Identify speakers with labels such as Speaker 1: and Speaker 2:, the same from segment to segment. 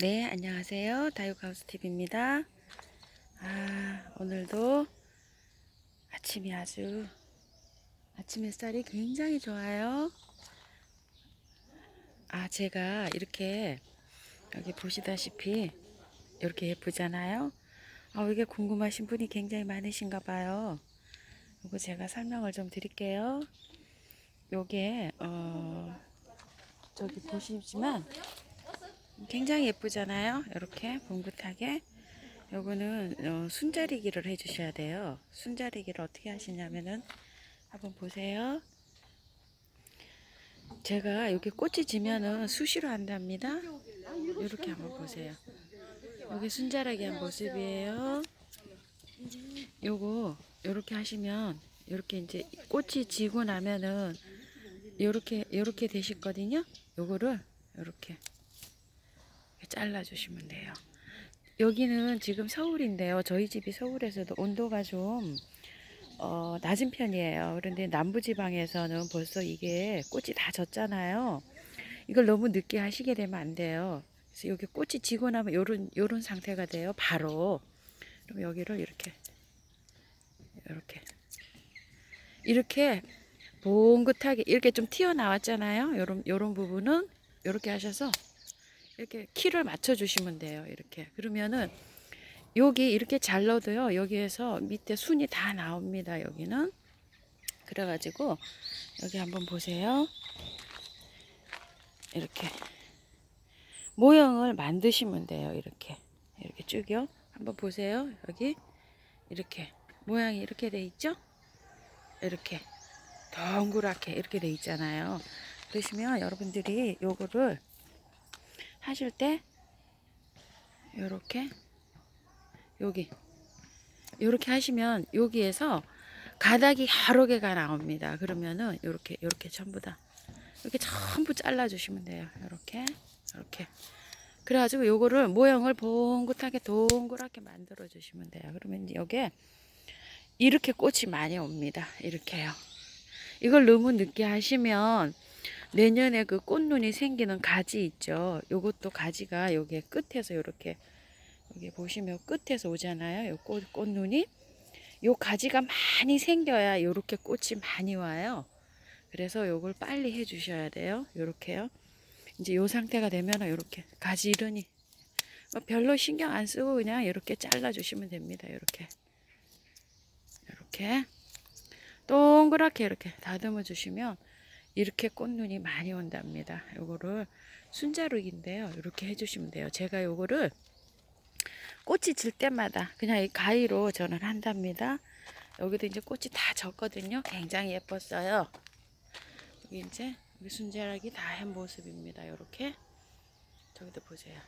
Speaker 1: 네, 안녕하세요. 다육하우스TV입니다. 오늘도 아침 햇살이 굉장히 좋아요. 제가 이렇게 여기 보시다시피 이렇게 예쁘잖아요. 이게 궁금하신 분이 굉장히 많으신가 봐요. 이거 제가 설명을 좀 드릴게요. 요게 저기 보시지만 굉장히 예쁘잖아요. 이렇게 봉긋하게. 요거는 순자리기를 해주셔야 돼요. 순자리기를 어떻게 하시냐면은 한번 보세요. 제가 여기 꽃이 지면은 수시로 한답니다. 이렇게 한번 보세요. 여기 순자라기 한 모습이에요. 요거 요렇게 하시면 요렇게 이제 꽃이 지고 나면은 요렇게 되시거든요. 요거를 요렇게 잘라 주시면 돼요. 여기는 지금 서울인데요. 저희 집이 서울에서도 온도가 좀 낮은 편이에요. 그런데 남부지방에서는 벌써 이게 꽃이 다 졌잖아요. 이걸 너무 늦게 하시게 되면 안 돼요. 그래서 여기 꽃이 지고 나면 요런 상태가 돼요. 바로. 그럼 여기를 이렇게 봉긋하게 이렇게 좀 튀어나왔잖아요. 요런 부분은 이렇게 하셔서 이렇게 키를 맞춰 주시면 돼요. 이렇게. 그러면은 여기 이렇게 잘 넣어도요. 여기에서 밑에 순이 다 나옵니다. 여기는. 그래가지고 여기 한번 보세요. 이렇게 모형을 만드시면 돼요. 이렇게 쭉요. 한번 보세요. 여기 이렇게 모양이 이렇게 돼 있죠? 이렇게 동그랗게 이렇게 돼 있잖아요. 그러시면 여러분들이 요거를 하실 때 요렇게 여기 요렇게 하시면 여기에서 가닥이 여러 개가 나옵니다. 그러면은 요렇게 전부 다 이렇게 전부 잘라 주시면 돼요. 요렇게 그래가지고 요거를 모형을 봉긋하게 동그랗게 만들어 주시면 돼요. 그러면 이제 여기에 이렇게 꽃이 많이 옵니다. 이렇게요. 이걸 너무 늦게 하시면 내년에 그 꽃눈이 생기는 가지 있죠. 요것도 가지가 여기 끝에서 요렇게 여기 보시면 끝에서 오잖아요. 요 꽃눈이 요 가지가 많이 생겨야 요렇게 꽃이 많이 와요. 그래서 요걸 빨리 해 주셔야 돼요. 요렇게요. 이제 요 상태가 되면은 요렇게 가지 이르니 별로 신경 안 쓰고 그냥 이렇게 잘라 주시면 됩니다. 이렇게 동그랗게 이렇게 다듬어 주시면 이렇게 꽃눈이 많이 온답니다. 요거를 순자룩인데요. 이렇게 해주시면 돼요. 제가 요거를 꽃이 질 때마다 그냥 이 가위로 저는 한답니다. 여기도 이제 꽃이 다 졌거든요. 굉장히 예뻤어요. 여기 이제 여기 순자락이 다 한 모습입니다. 요렇게 저기도 보세요.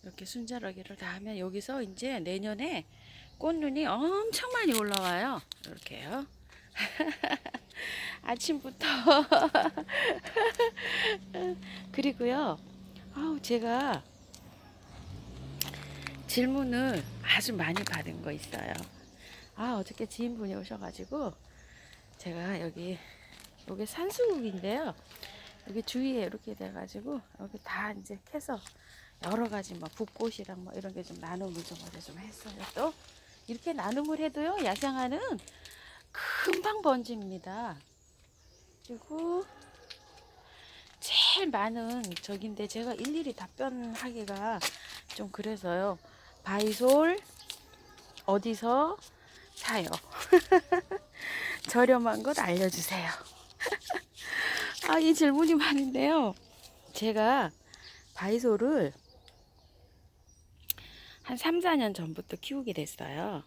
Speaker 1: 이렇게 순자락이를 다 하면 여기서 이제 내년에 꽃눈이 엄청 많이 올라와요. 이렇게요. 아침부터 그리고요. 제가 질문을 아주 많이 받은 거 있어요. 어저께 지인분이 오셔가지고 제가 여기 산수국인데요. 여기 주위에 이렇게 돼가지고 여기 다 이제 캐서 여러 가지 뭐 붓꽃이랑 뭐 이런 게 좀 나눔을 좀 했어요. 또 이렇게 나눔을 해도요 야생화는 금방 번집니다. 그리고 제일 많은 적인데 제가 일일이 답변하기가 좀 그래서요. 바이솔 어디서 사요? 저렴한 것 알려주세요. 이 질문이 많은데요. 제가 바이솔을 한 3, 4년 전부터 키우게 됐어요.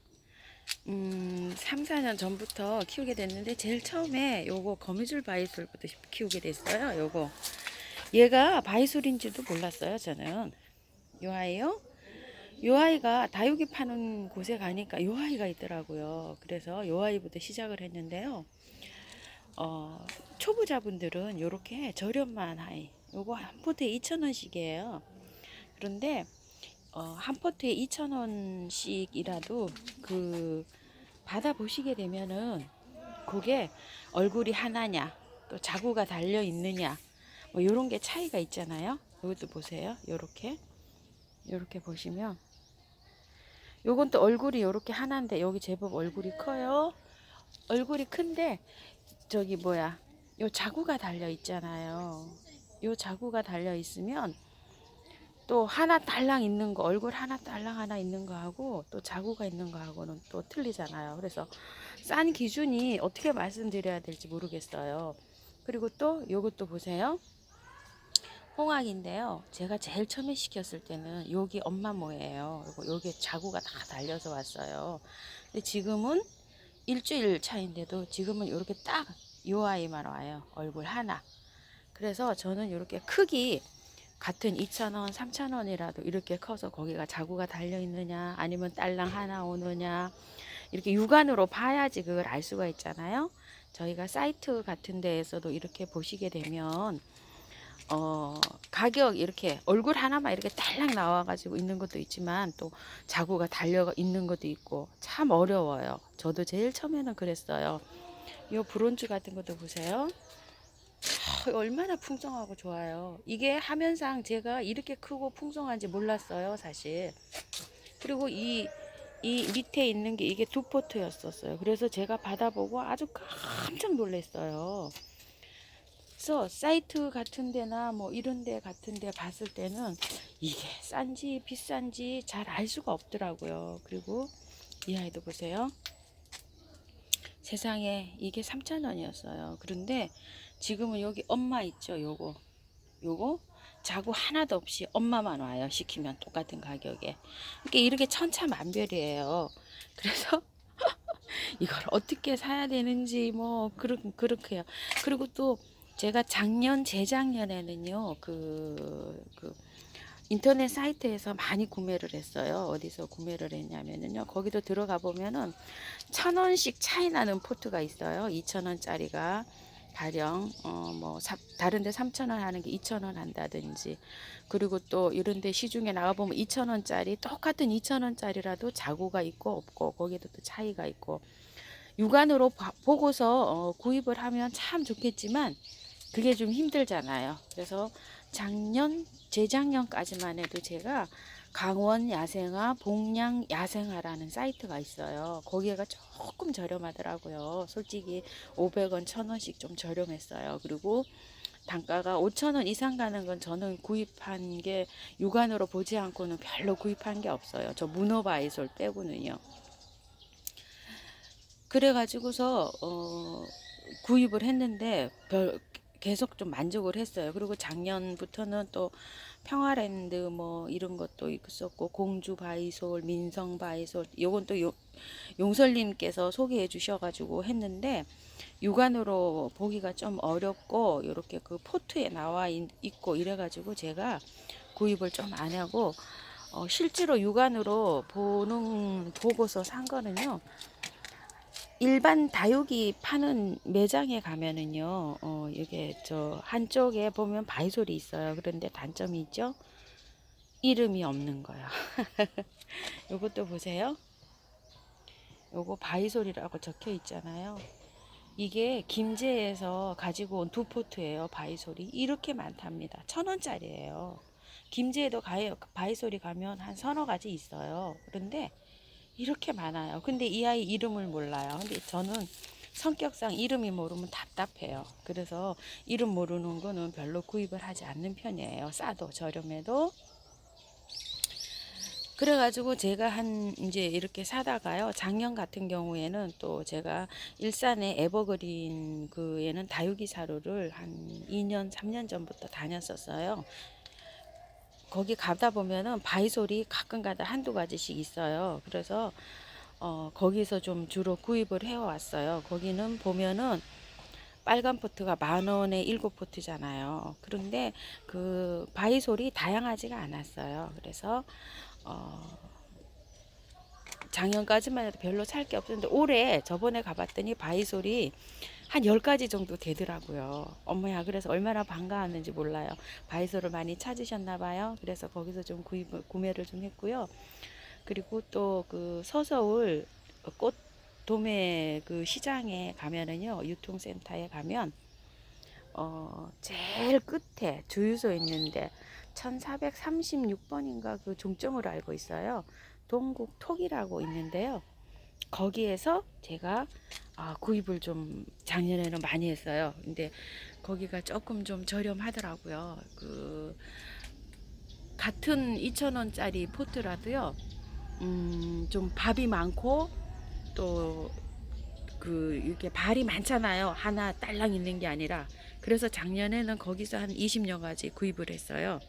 Speaker 1: 3, 4년 전부터 키우게 됐는데 제일 처음에 요거 거미줄 바이솔부터 키우게 됐어요. 요거 얘가 바이솔인지도 몰랐어요. 저는 요 아이요. 요 아이가 다육이 파는 곳에 가니까 요 아이가 있더라고요. 그래서 요 아이부터 시작을 했는데요. 초보자분들은 요렇게 저렴한 아이 요거 한 포트에 2,000원씩이에요. 그런데 한 포트에 2,000원씩이라도 그 받아 보시게 되면은 그게 얼굴이 하나냐 또 자구가 달려 있느냐 뭐 요런 게 차이가 있잖아요. 이것도 보세요. 요렇게 보시면 요건 또 얼굴이 요렇게 하나인데 여기 제법 얼굴이 커요. 얼굴이 큰데 저기 뭐야, 요 자구가 달려 있잖아요. 요 자구가 달려 있으면 또 하나 딸랑 있는 거, 얼굴 하나 딸랑 하나 있는 거하고 또 자구가 있는 거하고는 또 틀리잖아요. 그래서 싼 기준이 어떻게 말씀드려야 될지 모르겠어요. 그리고 또 요것도 보세요. 홍학인데요. 제가 제일 처음에 시켰을 때는 여기 엄마 모예요. 그리고 여기 자구가 다 달려서 왔어요. 근데 지금은 일주일 차인데도 지금은 이렇게 딱 요 아이만 와요. 얼굴 하나. 그래서 저는 이렇게 크기 같은 2,000원, 3,000원이라도 이렇게 커서 거기가 자구가 달려 있느냐, 아니면 딸랑 하나 오느냐, 이렇게 육안으로 봐야지 그걸 알 수가 있잖아요. 저희가 사이트 같은 데에서도 이렇게 보시게 되면 가격 이렇게 얼굴 하나만 이렇게 딸랑 나와가지고 있는 것도 있지만 또 자구가 달려 있는 것도 있고 참 어려워요. 저도 제일 처음에는 그랬어요. 이 브론즈 같은 것도 보세요. 얼마나 풍성하고 좋아요. 이게 화면상 제가 이렇게 크고 풍성한지 몰랐어요, 사실. 그리고 이 밑에 있는 게 이게 두 포트였었어요. 그래서 제가 받아보고 아주 깜짝 놀랐어요. 그래서 사이트 같은 데나 뭐 이런 데 같은 데 봤을 때는 이게 싼지 비싼지 잘 알 수가 없더라고요. 그리고 이 아이도 보세요. 세상에 이게 3,000원이었어요. 그런데 지금은 여기 엄마 있죠. 요거 자구 하나도 없이 엄마만 와요. 시키면 똑같은 가격에. 그러니까 이렇게 천차만별이에요. 그래서 이걸 어떻게 사야 되는지 뭐 그렇게요. 그리고 또 제가 재작년에는요 그 인터넷 사이트에서 많이 구매를 했어요. 어디서 구매를 했냐면은요, 거기도 들어가 보면은 1,000원씩 차이 나는 포트가 있어요. 2,000원짜리가 가령 뭐 다른데 3,000원 하는 게 2,000원 한다든지, 그리고 또 이런데 시중에 나가 보면 2,000원짜리 똑같은 2,000원짜리라도 자구가 있고 없고 거기도 또 차이가 있고, 육안으로 보고서 구입을 하면 참 좋겠지만 그게 좀 힘들잖아요. 그래서 재작년까지만 해도 제가 강원 야생화, 봉양 야생화라는 사이트가 있어요. 거기가 조금 저렴하더라고요. 솔직히 500원, 1,000원씩 좀 저렴했어요. 그리고 단가가 5,000원 이상 가는 건 저는 구입한 게 육안으로 보지 않고는 별로 구입한 게 없어요. 저 문어바이솔 빼고는요. 그래가지고서 구입을 했는데 계속 좀 만족을 했어요. 그리고 작년부터는 또 평화랜드 뭐 이런 것도 있었고, 공주 바이솔, 민성 바이솔, 요건 또 용설님께서 소개해 주셔가지고 했는데 육안으로 보기가 좀 어렵고 이렇게 그 포트에 나와 있고 이래가지고 제가 구입을 좀 안 하고 실제로 육안으로 보고서 산 거는요, 일반 다육이 파는 매장에 가면은요, 이게 저 한쪽에 보면 바이솔이 있어요. 그런데 단점이 있죠? 이름이 없는 거예요. 요것도 보세요. 요거 바이솔이라고 적혀 있잖아요. 이게 김제에서 가지고 온 두 포트예요. 바이솔이 이렇게 많답니다. 1,000원짜리예요. 김제에도 바이솔이 가면 한 서너 가지 있어요. 그런데 이렇게 많아요. 근데 이 아이 이름을 몰라요. 근데 저는 성격상 이름이 모르면 답답해요. 그래서 이름 모르는 거는 별로 구입을 하지 않는 편이에요. 싸도 저렴해도. 그래가지고 제가 이제 이렇게 사다가요. 작년 같은 경우에는 또 제가 일산의 에버그린 그에는 다육이 사료를 한 2년, 3년 전부터 다녔었어요. 거기 가다 보면은 바이솔이 가끔가다 한두 가지씩 있어요. 그래서 거기서 좀 주로 구입을 해왔어요. 거기는 보면은 빨간 포트가 10,000원에 7포트잖아요. 그런데 그 바이솔이 다양하지가 않았어요. 그래서 작년까지만 해도 별로 살 게 없었는데 올해 저번에 가봤더니 바이솔이 한 10가지 정도 되더라고요. 어머야, 그래서 얼마나 반가웠는지 몰라요. 바이솔을 많이 찾으셨나 봐요. 그래서 거기서 좀 구매를 좀 했고요. 그리고 또 그 서서울 꽃 도매 그 시장에 가면은요, 유통센터에 가면 제일 끝에 주유소 있는데 1436번인가 그 종점으로 알고 있어요. 동국톡이라고 있는데요. 거기에서 제가 구입을 좀 작년에는 많이 했어요. 근데 거기가 조금 좀 저렴하더라고요. 그 같은 2,000원짜리 포트라도요. 좀 밥이 많고 또 그 이게 발이 많잖아요. 하나 딸랑 있는 게 아니라. 그래서 작년에는 거기서 한 20여 가지 구입을 했어요.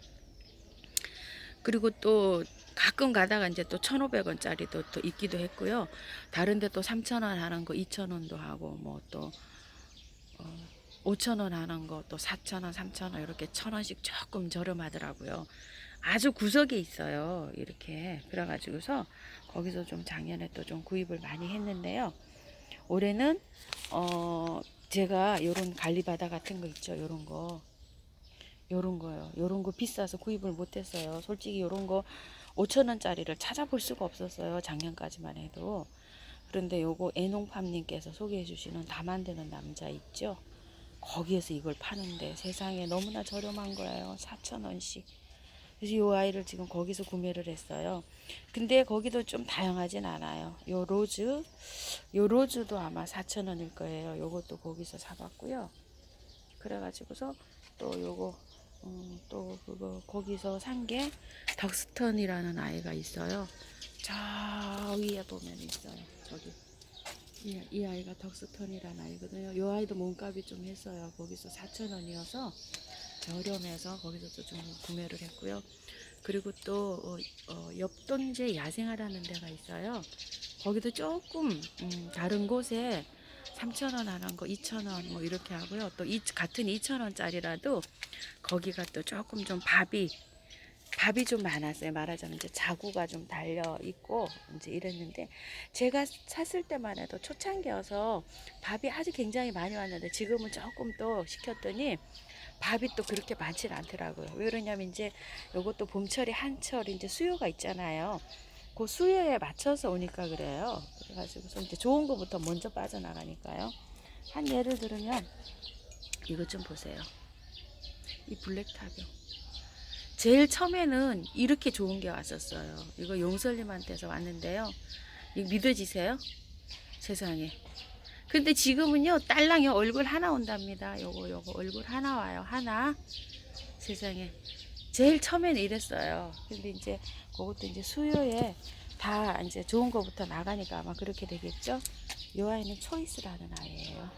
Speaker 1: 그리고 또 가끔 가다가 이제 또 1,500원짜리도 또 있기도 했고요. 다른데 또 3,000원 하는 거 2,000원도 하고 뭐 또 5,000원 하는 거 또 4,000원, 3,000원 이렇게 1,000원씩 조금 저렴하더라고요. 아주 구석에 있어요. 이렇게 그래가지고서 거기서 좀 작년에 또 좀 구입을 많이 했는데요. 올해는 제가 요런 갈리바다 같은 거 있죠. 요런 거 요런 거요. 요런 거 비싸서 구입을 못했어요. 솔직히 요런 거 5,000원짜리를 찾아볼 수가 없었어요. 작년까지만 해도. 그런데 요거 애농팜님께서 소개해 주시는 다 만드는 남자 있죠. 거기에서 이걸 파는데 세상에 너무나 저렴한 거예요. 4,000원씩. 그래서 요 아이를 지금 거기서 구매를 했어요. 근데 거기도 좀 다양하진 않아요. 요 로즈도 아마 4,000원일 거예요. 요것도 거기서 사봤고요. 그래가지고서 또 요거 또 그거 거기서 산 게 덕스턴이라는 아이가 있어요. 저 위에 보면 있어요. 저기 이 아이가 덕스턴이라는 아이거든요. 요 아이도 몸값이 좀 했어요. 거기서 4,000원이어서 저렴해서 거기서 좀 구매를 했고요. 그리고 또 옆동제 야생화라는 데가 있어요. 거기도 조금 다른 곳에 3,000원 하는 거 2,000원 뭐 이렇게 하고요. 또 같은 2,000원짜리라도 거기가 또 조금 좀 밥이 좀 많았어요. 말하자면 이제 자구가 좀 달려 있고 이제 이랬는데 제가 샀을 때만 해도 초창기여서 밥이 아주 굉장히 많이 왔는데 지금은 조금 또 시켰더니 밥이 또 그렇게 많지 않더라고요. 왜 그러냐면 이제 요것도 봄철이 한철 이제 수요가 있잖아요. 그 수요에 맞춰서 오니까 그래요. 그래가지고 이제 좋은 거부터 먼저 빠져나가니까요. 한 예를 들면 이것 좀 보세요. 이 블랙탑이요. 제일 처음에는 이렇게 좋은 게 왔었어요. 이거 용설님한테서 왔는데요. 이거 믿어지세요? 세상에. 근데 지금은요, 딸랑이 얼굴 하나 온답니다. 요거 얼굴 하나 와요. 하나. 세상에. 제일 처음에는 이랬어요. 근데 이제 그것도 이제 수요에 다 이제 좋은 거부터 나가니까 아마 그렇게 되겠죠? 요 아이는 초이스라는 아이예요.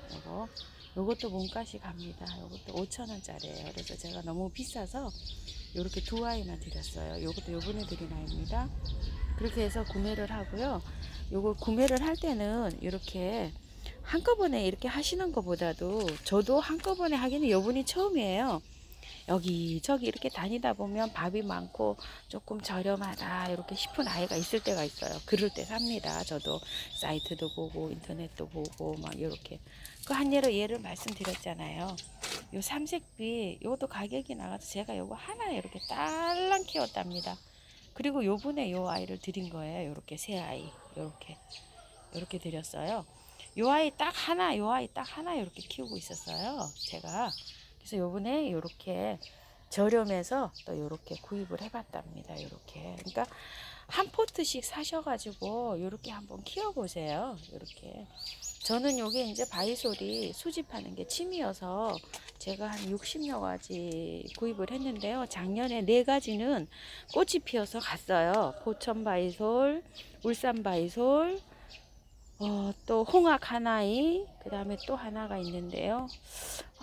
Speaker 1: 요것도 몸값이 갑니다. 요것도 5,000원짜리예요. 그래서 제가 너무 비싸서 요렇게 두 아이만 드렸어요. 요것도 요번에 드린 아이입니다. 그렇게 해서 구매를 하고요. 요거 구매를 할 때는 이렇게 한꺼번에 이렇게 하시는 것보다도 저도 한꺼번에 하기는 요번이 처음이에요. 여기저기 이렇게 다니다 보면 밥이 많고 조금 저렴하다 이렇게 싶은 아이가 있을 때가 있어요. 그럴 때 삽니다. 저도 사이트도 보고 인터넷도 보고 막 이렇게 그 한 예를 말씀드렸잖아요. 요 삼색비 요것도 가격이 나가서 제가 요거 하나 이렇게 딸랑 키웠답니다. 그리고 요번에 요 아이를 드린 거예요. 요렇게 새 아이 요렇게 드렸어요. 요 아이 딱 하나 요 아이 딱 하나 이렇게 키우고 있었어요. 제가 그래서 요번에 요렇게 저렴해서 또 요렇게 구입을 해봤답니다. 요렇게 그러니까 한 포트씩 사셔가지고 요렇게 한번 키워보세요. 요렇게 저는 요게 이제 바이솔이 수집하는 게 취미여서 제가 한 60여 가지 구입을 했는데요. 작년에 4가지는 꽃이 피어서 갔어요. 포천 바이솔, 울산 바이솔, 또 홍학 하나이, 그 다음에 또 하나가 있는데요.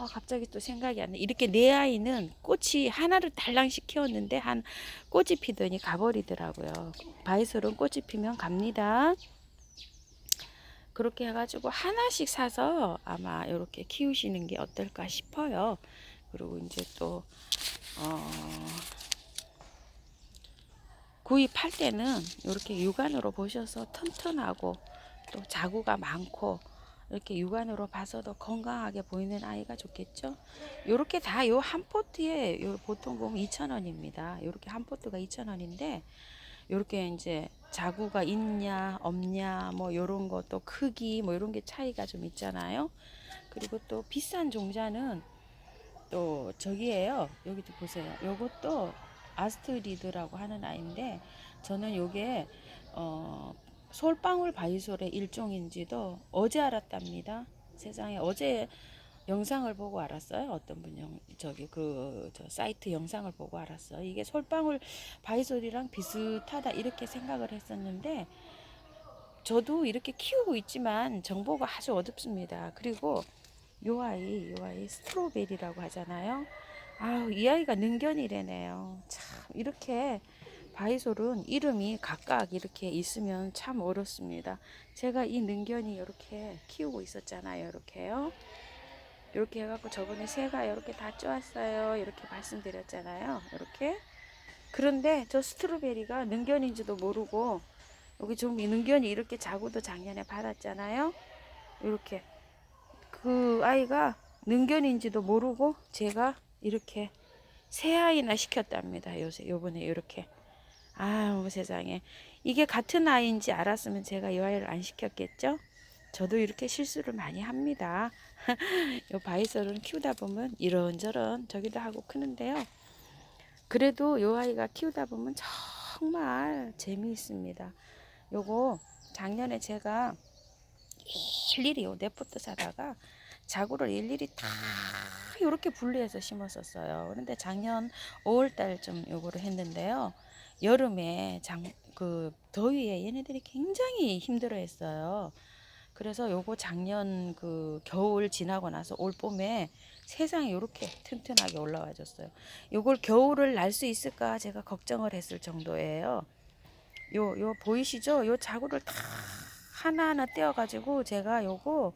Speaker 1: 갑자기 또 생각이 안 나. 이렇게 4아이는 꽃이 하나를 달랑씩 키웠는데 한 꽃이 피더니 가버리더라고요. 바이솔은 꽃이 피면 갑니다. 그렇게 해가지고 하나씩 사서 아마 이렇게 키우시는 게 어떨까 싶어요. 그리고 이제 또 구입할 때는 이렇게 육안으로 보셔서 튼튼하고 또 자구가 많고 이렇게 육안으로 봐서도 건강하게 보이는 아이가 좋겠죠. 이렇게 다 요 한 포트에 보통 보면 2,000원입니다. 이렇게 한 포트가 2,000원인데 요렇게 이제 자구가 있냐 없냐 뭐 요런 것도 크기 뭐 요런 게 차이가 좀 있잖아요. 그리고 또 비싼 종자는 또 저기에요. 여기도 보세요. 요것도 아스트리드라고 하는 아이인데 저는 요게 솔방울 바이솔의 일종인지도 어제 알았답니다. 세상에 어제 영상을 보고 알았어요. 어떤 분 저기 저 사이트 영상을 보고 알았어요. 이게 솔방울 바이솔이랑 비슷하다 이렇게 생각을 했었는데 저도 이렇게 키우고 있지만 정보가 아주 어둡습니다. 그리고 요 아이 스트로베리라고 하잖아요. 아우, 이 아이가 능견이래네요. 참, 이렇게 바이솔은 이름이 각각 이렇게 있으면 참 어렵습니다. 제가 이 능견이 이렇게 키우고 있었잖아요. 이렇게요. 이렇게 해갖고 저번에 새가 이렇게 다 쪼았어요. 이렇게 말씀드렸잖아요. 이렇게. 그런데 저 스트로베리가 능견인지도 모르고 여기 좀 능견이 이렇게 자구도 작년에 받았잖아요. 이렇게 그 아이가 능견인지도 모르고 제가 이렇게 세 아이나 시켰답니다. 요번에 이렇게. 아유, 세상에. 이게 같은 아이인지 알았으면 제가 이 아이를 안 시켰겠죠? 저도 이렇게 실수를 많이 합니다. 요 바이솔은 키우다 보면 이런저런 저기도 하고 크는데요. 그래도 요 아이가 키우다 보면 정말 재미있습니다. 요거 작년에 제가 일일이 요 네포트 사다가 자구를 일일이 다 이렇게 분리해서 심었었어요. 그런데 작년 5월달쯤 요거를 했는데요. 여름에 그 더위에 얘네들이 굉장히 힘들어했어요. 그래서 요거 작년 그 겨울 지나고 나서 올 봄에 세상에 이렇게 튼튼하게 올라와 줬어요. 요걸 겨울을 날 수 있을까 제가 걱정을 했을 정도예요. 요 보이시죠? 요 자구를 다 하나하나 떼어가지고 제가 요거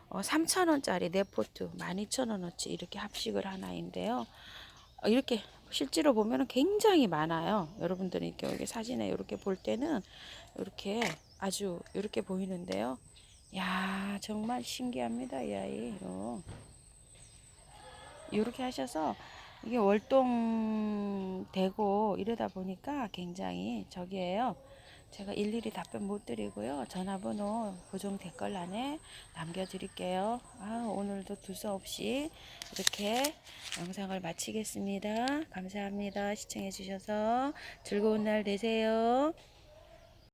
Speaker 1: 3,000원짜리 네포트 12,000원어치 이렇게 합식을 하나인데요. 이렇게 실제로 보면 굉장히 많아요. 여러분들이 이렇게 여기 사진에 이렇게 볼 때는 이렇게 아주 이렇게 보이는데요. 야, 정말 신기합니다, 이 아이. 이렇게 하셔서 이게 월동되고 이러다 보니까 굉장히 저기에요. 제가 일일이 답변 못 드리고요. 전화번호 고정 댓글란에 남겨드릴게요. 오늘도 두서없이 이렇게 영상을 마치겠습니다. 감사합니다. 시청해주셔서 즐거운 날 되세요.